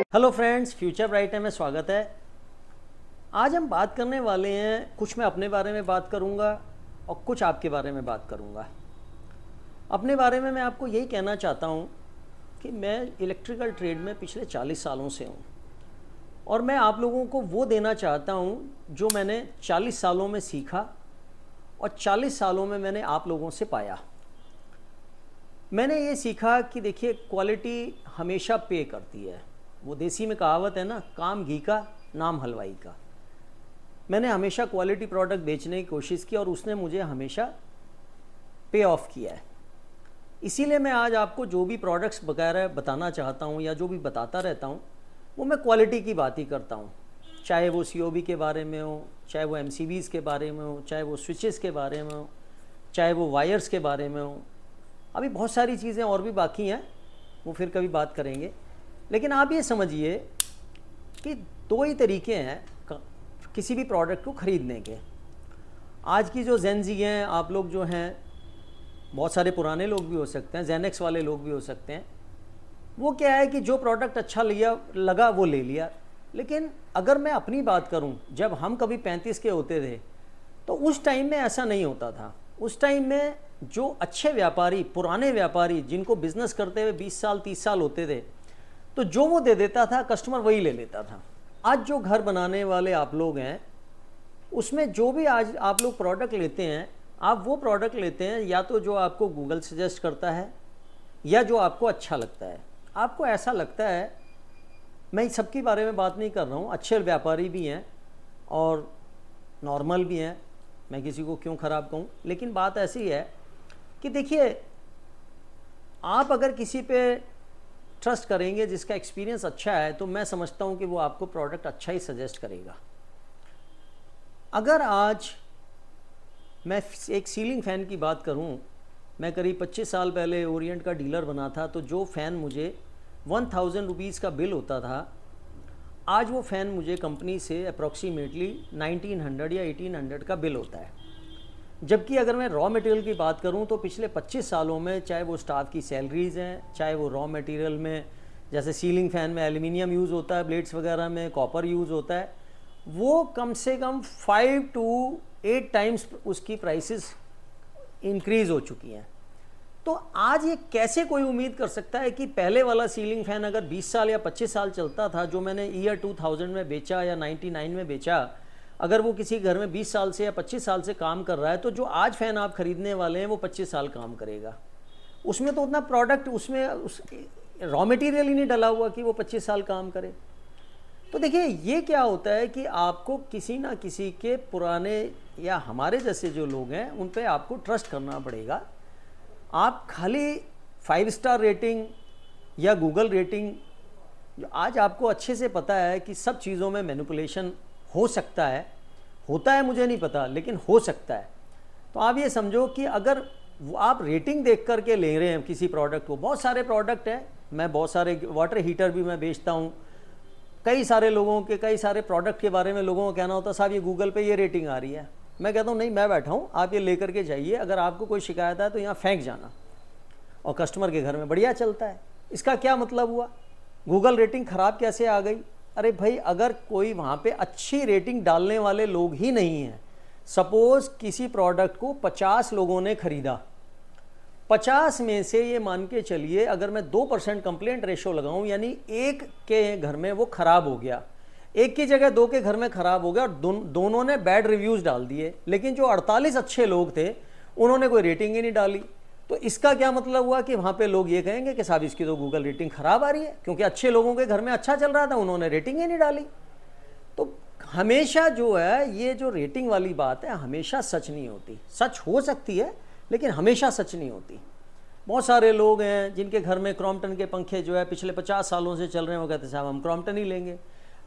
Hello friends, future brighter में स्वागत है। आज हम बात करने वाले हैं, कुछ मैं अपने बारे में बात करूंगा और कुछ आपके बारे में बात करूंगा। अपने बारे में मैं आपको यही कहना चाहता हूं कि मैं इलेक्ट्रिकल ट्रेड में पिछले 40 सालों से हूं और मैं आप लोगों को वो देना चाहता हूं जो मैंने 40 सालों में सीखा और 40 सालों में मैंने आप लोगों से पाया। मैंने ये सीखा कि देखिए, क्वालिटी हमेशा पे करती है। वो देसी में कहावत है ना, काम घी का नाम हलवाई का। मैंने हमेशा क्वालिटी प्रोडक्ट बेचने की कोशिश की और उसने मुझे हमेशा पे ऑफ किया है। इसीलिए मैं आज आपको जो भी प्रोडक्ट्स वगैरह बताना चाहता हूँ या जो भी बताता रहता हूँ, वो मैं क्वालिटी की बात ही करता हूँ। चाहे वो COB के बारे में हो, चाहे वो MCBs के बारे में हो, चाहे वो स्विचेस के बारे में हो, चाहे वो वायर्स के बारे में हो। अभी बहुत सारी चीज़ें और भी बाकी हैं, वो फिर कभी बात करेंगे। लेकिन आप ये समझिए कि दो ही तरीके हैं किसी भी प्रोडक्ट को ख़रीदने के। आज की जो जेन ज़ी हैं, आप लोग जो हैं, बहुत सारे पुराने लोग भी हो सकते हैं, जेन एक्स वाले लोग भी हो सकते हैं। वो क्या है कि जो प्रोडक्ट अच्छा लगा वो ले लिया। लेकिन अगर मैं अपनी बात करूं, जब हम कभी 35 के होते थे तो उस टाइम में ऐसा नहीं होता था। उस टाइम में जो अच्छे व्यापारी, पुराने व्यापारी, जिनको बिज़नेस करते हुए 20 साल 30 साल होते थे, तो जो वो दे देता था कस्टमर वही ले लेता था। आज जो घर बनाने वाले आप लोग हैं, उसमें जो भी आज आप लोग प्रोडक्ट लेते हैं, आप वो प्रोडक्ट लेते हैं या तो जो आपको गूगल सजेस्ट करता है या जो आपको अच्छा लगता है। आपको ऐसा लगता है, मैं सबके बारे में बात नहीं कर रहा हूँ, अच्छे व्यापारी भी हैं और नॉर्मल भी हैं, मैं किसी को क्यों ख़राब कहूँ। लेकिन बात ऐसी है कि देखिए, आप अगर किसी पे ट्रस्ट करेंगे जिसका एक्सपीरियंस अच्छा है, तो मैं समझता हूँ कि वो आपको प्रोडक्ट अच्छा ही सजेस्ट करेगा। अगर आज मैं एक सीलिंग फ़ैन की बात करूँ, मैं करीब 25 साल पहले ओरिएंट का डीलर बना था, तो जो फ़ैन मुझे 1000 रुपीज़ का बिल होता था, आज वो फ़ैन मुझे कंपनी से अप्रॉक्सीमेटली 1900 या 1800 का बिल होता है। जबकि अगर मैं रॉ मटेरियल की बात करूं तो पिछले 25 सालों में, चाहे वो स्टाफ की सैलरीज़ हैं, चाहे वो रॉ मटेरियल में, जैसे सीलिंग फ़ैन में एल्युमिनियम यूज़ होता है, ब्लेड्स वगैरह में कॉपर यूज़ होता है, वो कम से कम 5 to 8 टाइम्स उसकी प्राइसेस इंक्रीज़ हो चुकी हैं। तो आज ये कैसे कोई उम्मीद कर सकता है कि पहले वाला सीलिंग फ़ैन अगर 20 साल या 25 साल चलता था, जो मैंने ईयर 2000 में बेचा या 99 में बेचा, अगर वो किसी घर में 20 साल से या 25 साल से काम कर रहा है, तो जो आज फ़ैन आप ख़रीदने वाले हैं वो 25 साल काम करेगा। उसमें तो उतना प्रोडक्ट, उसमें रॉ मटेरियल ही नहीं डला हुआ कि वो 25 साल काम करे। तो देखिए, ये क्या होता है कि आपको किसी ना किसी के पुराने या हमारे जैसे जो लोग हैं उन पर आपको ट्रस्ट करना पड़ेगा। आप खाली 5 स्टार रेटिंग या गूगल रेटिंग, जो आज आपको अच्छे से पता है कि सब चीज़ों में मैनिपुलेशन हो सकता है, होता है मुझे नहीं पता, लेकिन हो सकता है। तो आप ये समझो कि अगर आप रेटिंग देख करके ले रहे हैं किसी प्रोडक्ट को, बहुत सारे प्रोडक्ट हैं, मैं बहुत सारे वाटर हीटर भी मैं बेचता हूँ। कई सारे लोगों के कई सारे प्रोडक्ट के बारे में लोगों का कहना होता है, साहब ये गूगल पे ये रेटिंग आ रही है। मैं कहता हूँ नहीं, मैं बैठा हूँ, आप ये लेकर के जाइए, अगर आपको कोई शिकायत है तो यहाँ फेंक जाना, और कस्टमर के घर में बढ़िया चलता है। इसका क्या मतलब हुआ? गूगल रेटिंग ख़राब कैसे आ गई? अरे भाई, अगर कोई वहाँ पे अच्छी रेटिंग डालने वाले लोग ही नहीं हैं, सपोज़ किसी प्रोडक्ट को 50 लोगों ने ख़रीदा, 50 में से ये मान के चलिए अगर मैं 2% कंप्लेंट रेशो लगाऊं, यानी एक के घर में वो ख़राब हो गया, एक की जगह 2 के घर में ख़राब हो गया और दोनों ने बैड रिव्यूज़ डाल दिए, लेकिन जो 48 अच्छे लोग थे उन्होंने कोई रेटिंग ही नहीं डाली। तो इसका क्या मतलब हुआ कि वहाँ पे लोग ये कहेंगे कि साहब इसकी तो गूगल रेटिंग ख़राब आ रही है, क्योंकि अच्छे लोगों के घर में अच्छा चल रहा था, उन्होंने रेटिंग ही नहीं डाली। तो हमेशा जो है ये जो रेटिंग वाली बात है, हमेशा सच नहीं होती। सच हो सकती है लेकिन हमेशा सच नहीं होती। बहुत सारे लोग हैं जिनके घर में क्रॉम्पटन के पंखे जो है पिछले 50 सालों से चल रहे हैं, वो कहते हैं साहब हम क्रॉम्पटन ही लेंगे।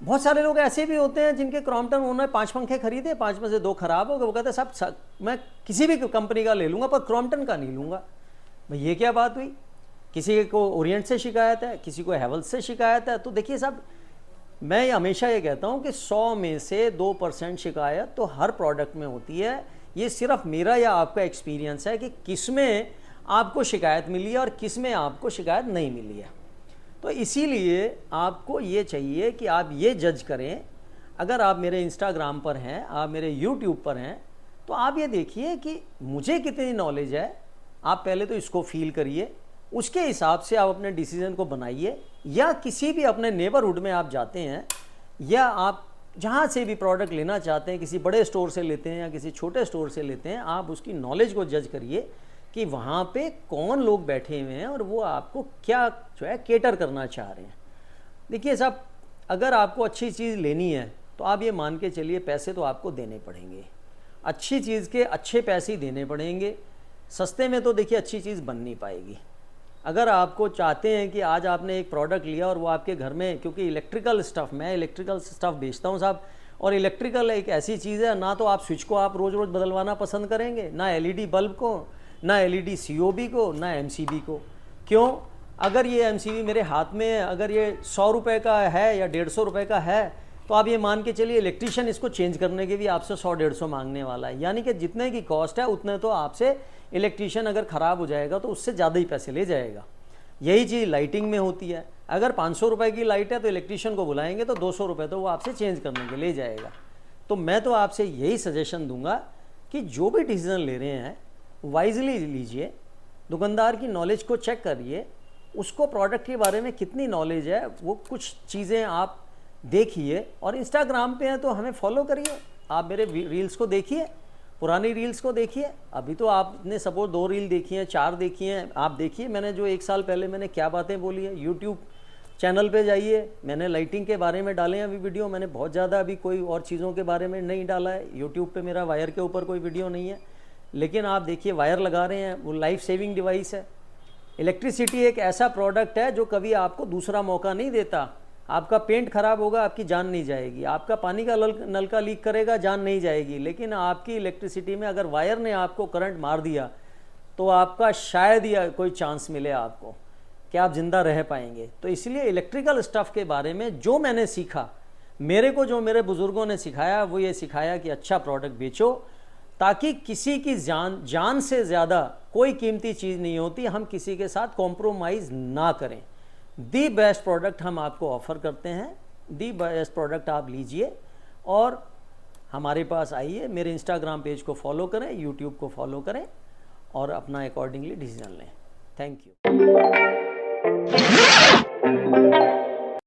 बहुत सारे लोग ऐसे भी होते हैं जिनके क्रॉम्पटन, उन्होंने 5 पंखे खरीदे, 5 में से 2 खराब हो गए, वो कहते हैं साहब मैं किसी भी कंपनी का ले लूँगा पर क्रॉम्पटन का नहीं लूँगा। भाई ये क्या बात हुई? किसी को ओरिएंट से शिकायत है, किसी को हैवेल्स से शिकायत है। तो देखिए साहब, मैं हमेशा ये कहता हूँ कि 100 में से 2% शिकायत तो हर प्रोडक्ट में होती है। ये सिर्फ मेरा या आपका एक्सपीरियंस है कि किस में आपको शिकायत मिली है और किस में आपको शिकायत नहीं मिली है। तो इसीलिए आपको ये चाहिए कि आप ये जज करें। अगर आप मेरे इंस्टाग्राम पर हैं, आप मेरे यूट्यूब पर हैं, तो आप ये देखिए कि मुझे कितनी नॉलेज है। आप पहले तो इसको फील करिए, उसके हिसाब से आप अपने डिसीजन को बनाइए। या किसी भी अपने नेबरहुड में आप जाते हैं या आप जहाँ से भी प्रोडक्ट लेना चाहते हैं, किसी बड़े स्टोर से लेते हैं या किसी छोटे स्टोर से लेते हैं, आप उसकी नॉलेज को जज करिए कि वहाँ पे कौन लोग बैठे हुए हैं और वो आपको क्या जो है केटर करना चाह रहे हैं। देखिए साहब, अगर आपको अच्छी चीज़ लेनी है तो आप ये मान के चलिए पैसे तो आपको देने पड़ेंगे, अच्छी चीज़ के अच्छे पैसे देने पड़ेंगे। सस्ते में तो देखिए अच्छी चीज़ बन नहीं पाएगी। अगर आपको चाहते हैं कि आज आपने एक प्रोडक्ट लिया और वो आपके घर में, क्योंकि इलेक्ट्रिकल स्टफ़, मैं इलेक्ट्रिकल स्टफ़ बेचता हूँ साहब, और इलेक्ट्रिकल एक ऐसी चीज़ है, ना तो आप स्विच को आप रोज़ रोज़ बदलवाना पसंद करेंगे, ना एलईडी बल्ब को, ना एलईडी सीओबी को, ना एमसीबी को। क्यों? अगर ये एमसीबी मेरे हाथ में है, अगर ये 100 रुपये का है या 150 रुपये का है, तो आप ये मान के चलिए इलेक्ट्रीशियन इसको चेंज करने के भी आपसे 100-150 मांगने वाला है। यानी कि जितने की कॉस्ट है उतने तो आपसे इलेक्ट्रीशियन अगर ख़राब हो जाएगा तो उससे ज़्यादा ही पैसे ले जाएगा। यही चीज़ लाइटिंग में होती है। अगर 500 रुपये की लाइट है तो इलेक्ट्रीशियन को बुलाएंगे तो 200 रुपये तो वो आपसे चेंज करने के ले जाएगा। तो मैं तो आपसे यही सजेशन दूंगा कि जो भी डिसीज़न ले रहे हैं वाइजली लीजिए, दुकानदार की नॉलेज को चेक करिए, उसको प्रोडक्ट के बारे में कितनी नॉलेज है वो कुछ चीज़ें आप देखिए। और इंस्टाग्राम पे हैं तो हमें फॉलो करिए, आप मेरे रील्स को देखिए, पुरानी रील्स को देखिए। अभी तो आपने सपोज 2 रील देखी हैं, 4 देखी हैं, आप देखिए मैंने जो 1 साल पहले मैंने क्या बातें बोली है। यूट्यूब चैनल पे जाइए, मैंने लाइटिंग के बारे में डाले हैं अभी वीडियो, मैंने बहुत ज़्यादा अभी कोई और चीज़ों के बारे में नहीं डाला है। यूट्यूब पे मेरा वायर के ऊपर कोई वीडियो नहीं है, लेकिन आप देखिए वायर लगा रहे हैं, वो लाइफ सेविंग डिवाइस है। इलेक्ट्रिसिटी एक ऐसा प्रोडक्ट है जो कभी आपको दूसरा मौका नहीं देता। आपका पेंट खराब होगा, आपकी जान नहीं जाएगी, आपका पानी का नल का लीक करेगा, जान नहीं जाएगी, लेकिन आपकी इलेक्ट्रिसिटी में अगर वायर ने आपको करंट मार दिया तो आपका शायद ही कोई चांस मिले आपको कि आप ज़िंदा रह पाएंगे। तो इसलिए इलेक्ट्रिकल स्टफ़ के बारे में जो मैंने सीखा, मेरे को जो मेरे बुज़ुर्गों ने सिखाया, वो ये सिखाया कि अच्छा प्रोडक्ट बेचो, ताकि किसी की जान से ज़्यादा कोई कीमती चीज़ नहीं होती, हम किसी के साथ कॉम्प्रोमाइज़ ना करें। दी बेस्ट प्रोडक्ट हम आपको ऑफ़र करते हैं, दी बेस्ट प्रोडक्ट आप लीजिए और हमारे पास आइए, मेरे इंस्टाग्राम पेज को फॉलो करें, यूट्यूब को फॉलो करें और अपना अकॉर्डिंगली डिसीजन लें। Thank you.